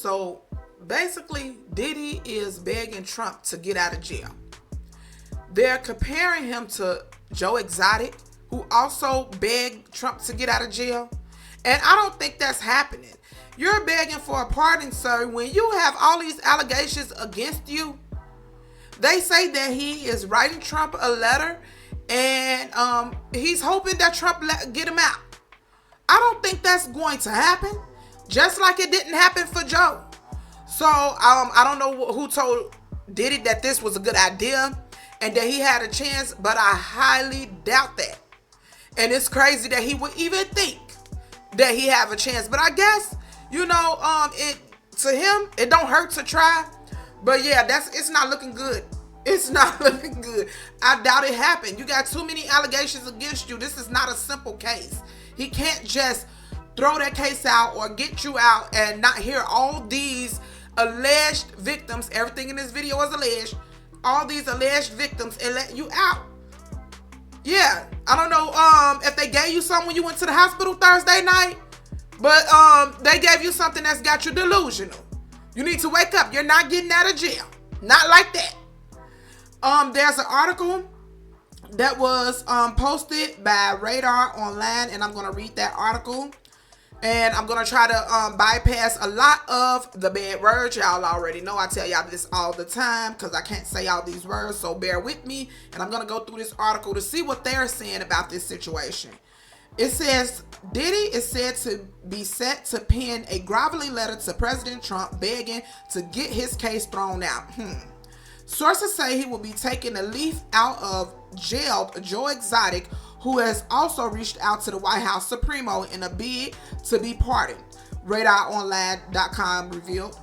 So basically, Diddy is begging Trump to get out of jail. They're comparing him to Joe Exotic, who also begged Trump to get out of jail. And I don't think that's happening. You're begging for a pardon, sir, when you have all these allegations against you. They say that he is writing Trump a letter and he's hoping that Trump get him out. I don't think that's going to happen, just like it didn't happen for Joe. So I don't know who told Diddy that this was a good idea and that he had a chance, but I highly doubt that. And it's crazy that he would even think that he have a chance. But I guess, to him, it don't hurt to try. But yeah, it's not looking good. It's not looking good. I doubt it happened. You got too many allegations against you. This is not a simple case. He can't just throw that case out or get you out and not hear all these alleged victims. Everything in this video is alleged. All these alleged victims and let you out. Yeah, I don't know if they gave you something when you went to the hospital Thursday night, but they gave you something that's got you delusional. You need to wake up. You're not getting out of jail. Not like that. There's an article that was posted by Radar Online, and I'm going to read that article. And I'm going to try to bypass a lot of the bad words. Y'all already know I tell y'all this all the time because I can't say all these words, so bear with me. And I'm going to go through this article to see what they're saying about this situation. It says, Diddy is said to be set to pen a groveling letter to President Trump begging to get his case thrown out. Sources say he will be taking a leaf out of jailed Joe Exotic, who has also reached out to the White House Supremo in a bid to be pardoned. RadarOnline.com revealed.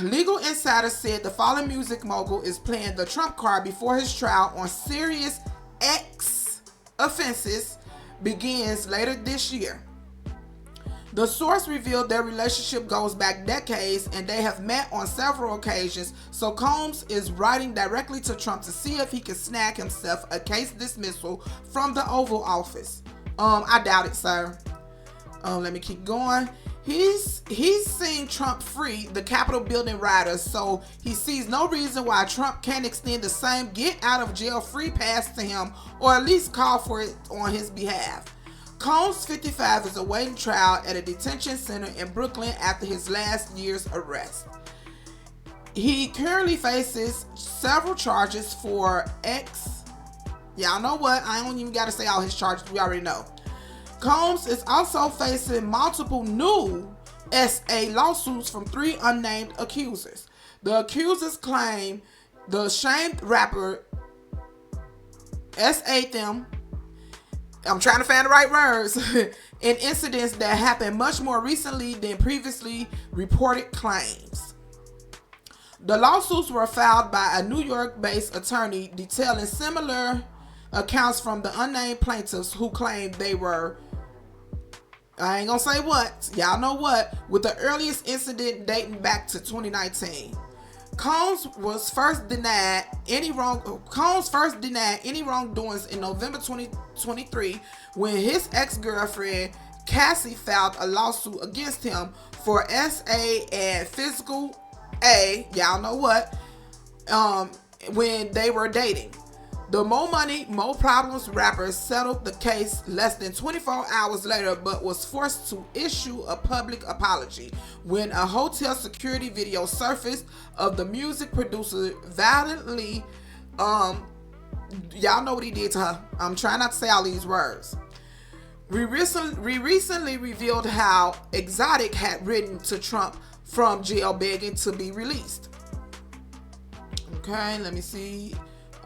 Legal insiders said the fallen music mogul is playing the Trump card before his trial on serious X offenses begins later this year. The source revealed their relationship goes back decades and they have met on several occasions, so Combs is writing directly to Trump to see if he can snag himself a case dismissal from the Oval Office. I doubt it, sir. Let me keep going. He's seen Trump free the Capitol building rioters, so he sees no reason why Trump can't extend the same get out of jail free pass to him, or at least call for it on his behalf. Combs, 55, is awaiting trial at a detention center in Brooklyn after his last year's arrest. He currently faces several charges for Y'all know what? I don't even got to say all his charges. We already know. Combs is also facing multiple new SA lawsuits from 3 unnamed accusers. The accusers claim the shamed rapper SA them. I'm trying to find the right words. In incidents that happened much more recently than previously reported claims. The lawsuits were filed by a New York-based attorney detailing similar accounts from the unnamed plaintiffs who claimed they were, I ain't gonna say what, y'all know what, with the earliest incident dating back to 2019. Combs first denied any wrongdoings in November 2023 when his ex-girlfriend Cassie filed a lawsuit against him for SA and physical A, y'all know what, when they were dating. The Mo Money, Mo Problems rapper settled the case less than 24 hours later, but was forced to issue a public apology when a hotel security video surfaced of the music producer violently, y'all know what he did to her. I'm trying not to say all these words. We recently revealed how Exotic had written to Trump from jail begging to be released. Okay, let me see.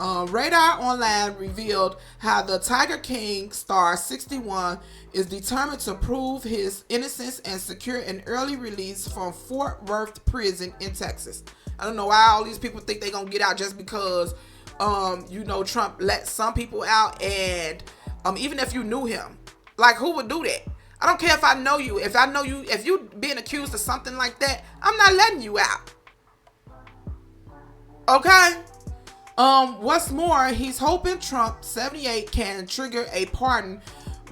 Radar Online revealed how the Tiger King star 61 is determined to prove his innocence and secure an early release from Fort Worth prison in Texas. I don't know why all these people think they're going to get out just because, Trump let some people out, and even if you knew him. Like, who would do that? I don't care if I know you. If I know you, if you being accused of something like that, I'm not letting you out. Okay? What's more, he's hoping Trump, 78, can trigger a pardon,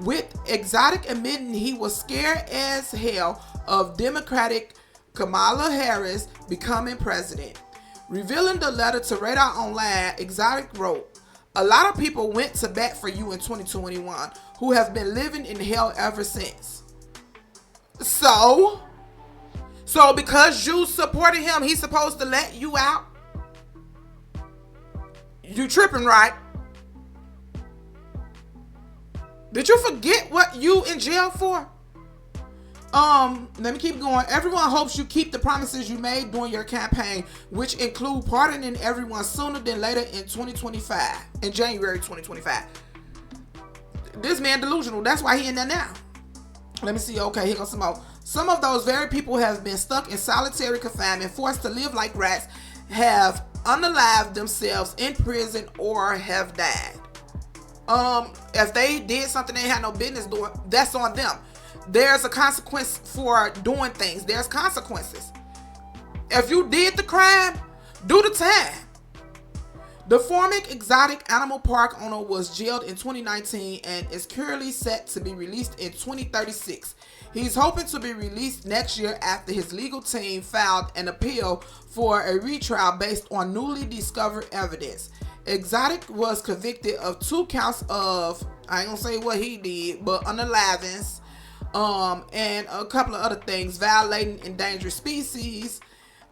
with Exotic admitting he was scared as hell of Democratic Kamala Harris becoming president. Revealing the letter to Radar Online, Exotic wrote, "A lot of people went to bat for you in 2021 who have been living in hell ever since." So because you supported him, he's supposed to let you out? You tripping, right? Did you forget what you in jail for? Let me keep going. Everyone hopes you keep the promises you made during your campaign, which include pardoning everyone sooner than later in 2025, in January 2025. This man delusional. That's why he in there now. Let me see. Okay, here goes some more. Some of those very people have been stuck in solitary confinement, forced to live like rats, have unalived themselves in prison, or have died. If they did something they had no business doing, that's on them. There's a consequence for doing things. There's consequences. If you did the crime, do the time. The former exotic animal park owner was jailed in 2019 and is currently set to be released in 2036. He's hoping to be released next year after his legal team filed an appeal for a retrial based on newly discovered evidence. Exotic was convicted of 2 counts of, I ain't gonna say what he did, but unalivance, and a couple of other things, violating endangered species.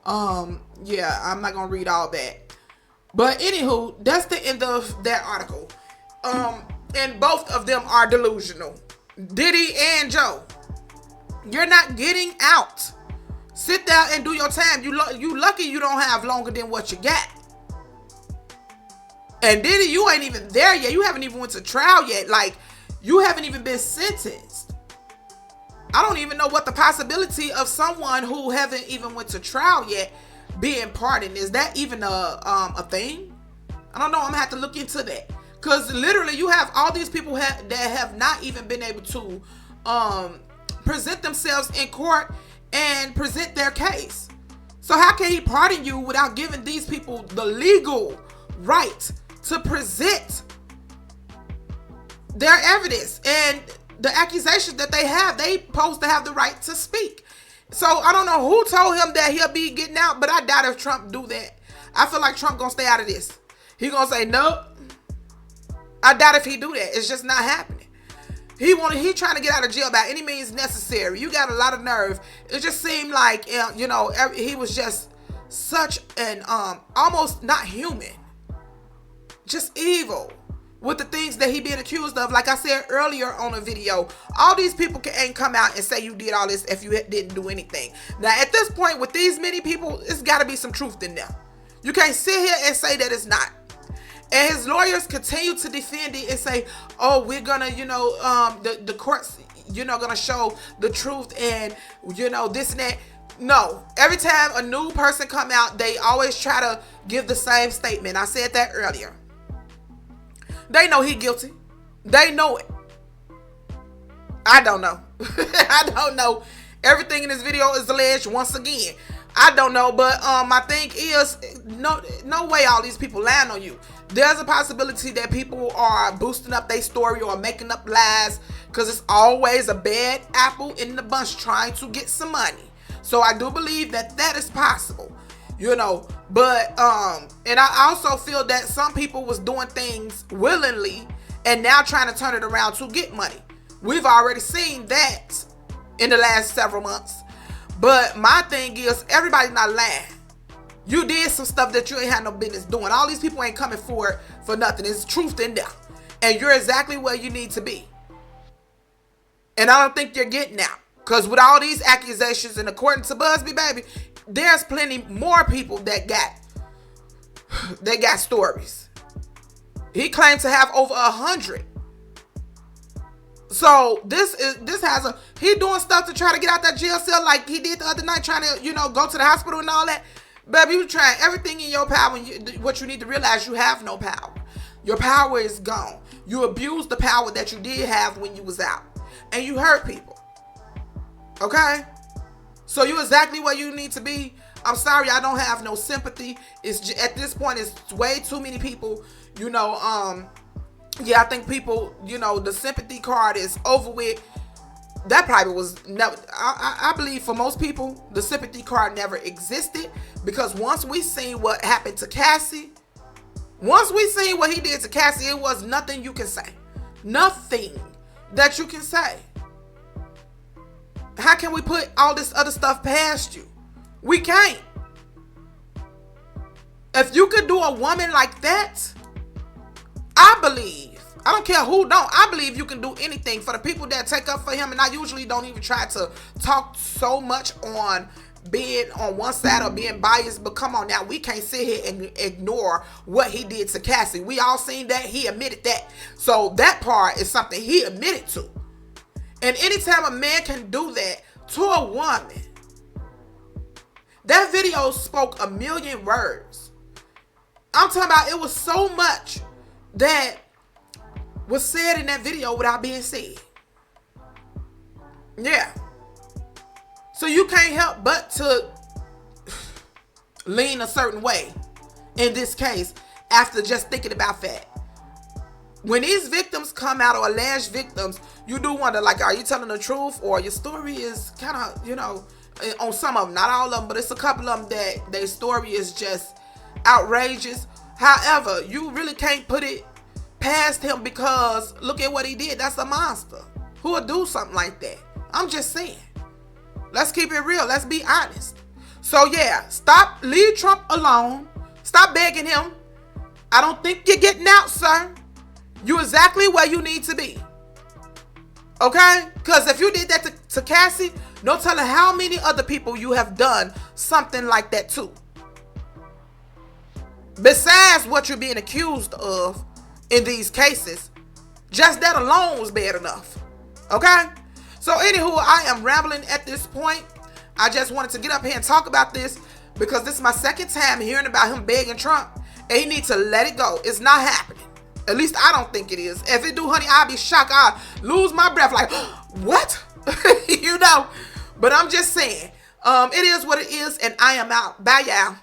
Yeah, I'm not gonna read all that. But anywho, that's the end of that article. And both of them are delusional. Diddy and Joe. You're not getting out. Sit down and do your time. You lucky you don't have longer than what you got. And Diddy, you ain't even there yet. You haven't even went to trial yet. Like, you haven't even been sentenced. I don't even know what the possibility of someone who haven't even went to trial yet being pardoned. Is that even a thing? I don't know. I'm gonna have to look into that. Because literally you have all these people that have not even been able to present themselves in court and present their case. So how can he pardon you without giving these people the legal right to present their evidence and the accusations that they have? They supposed to have the right to speak. So I don't know who told him that he'll be getting out, but I doubt if Trump do that. I feel like Trump gonna stay out of this. He gonna say no. I doubt if he do that. It's just not happening. He trying to get out of jail by any means necessary. You got a lot of nerve. It just seemed like, you know, he was just such an almost not human, just evil with the things that he being accused of. Like I said earlier on a video, all these people ain't come out and say you did all this if you didn't do anything. Now at this point, with these many people, it's got to be some truth in there. You can't sit here and say that it's not. And his lawyers continue to defend it and say, oh, we're gonna, you know, the courts, you know, gonna show the truth and, you know, this and that. No, every time a new person come out, they always try to give the same statement. I said that earlier. They know he guilty. They know it. I don't know. I don't know. Everything in this video is alleged once again. I don't know, but my thing is, no way all these people lying on you. There's a possibility that people are boosting up their story or making up lies, because it's always a bad apple in the bunch trying to get some money. So I do believe that that is possible, you know. But and I also feel that some people was doing things willingly and now trying to turn it around to get money. We've already seen that in the last several months. But my thing is, everybody's not lying. You did some stuff that you ain't had no business doing. All these people ain't coming for nothing. There's truth in there. And you're exactly where you need to be. And I don't think you're getting out. Because with all these accusations, and according to Busby, baby, there's plenty more people that got stories. He claimed to have over 100. So he doing stuff to try to get out that jail cell like he did the other night, trying to, you know, go to the hospital and all that. Baby, you trying everything in your power. What you need to realize, you have no power. Your power is gone. You abused the power that you did have when you was out. And you hurt people. Okay? So you exactly where you need to be. I'm sorry, I don't have no sympathy. It's just, at this point, it's way too many people, you know, yeah, I think people, you know, the sympathy card is over with. that probably was never. I believe for most people, the sympathy card never existed, because once we seen what happened to Cassie, once we seen what he did to Cassie, it was nothing you can say. Nothing that you can say. How can we put all this other stuff past you? We can't. If you could do a woman like that, I believe, I don't care who don't, I believe you can do anything. For the people that take up for him, and I usually don't even try to talk so much on being on one side or being biased, but come on now, we can't sit here and ignore what he did to Cassie. We all seen that. He admitted that. So that part is something he admitted to. And anytime a man can do that to a woman, that video spoke a million words. I'm talking about, it was so much that was said in that video without being said. Yeah. So you can't help but to lean a certain way in this case after just thinking about that. When these victims come out, or alleged victims, you do wonder, like, are you telling the truth, or your story is kind of, you know, on some of them, not all of them, but it's a couple of them that their story is just outrageous. However, you really can't put it past him, because look at what he did. That's a monster who would do something like that. I'm just saying. Let's keep it real. Let's be honest. So yeah, leave Trump alone. Stop begging him. I don't think you're getting out, sir. You're exactly where you need to be. Okay? Because if you did that to Cassie, no telling how many other people you have done something like that to. Besides what you're being accused of in these cases, just that alone was bad enough. Okay? So anywho, I am rambling at this point. I just wanted to get up here and talk about this, because this is my second time hearing about him begging Trump, and he needs to let it go. It's not happening. At least I don't think it is. If it do, honey, I'll be shocked. I'll lose my breath like, what? You know? But I'm just saying, it is what it is, and I am out. Bye, y'all.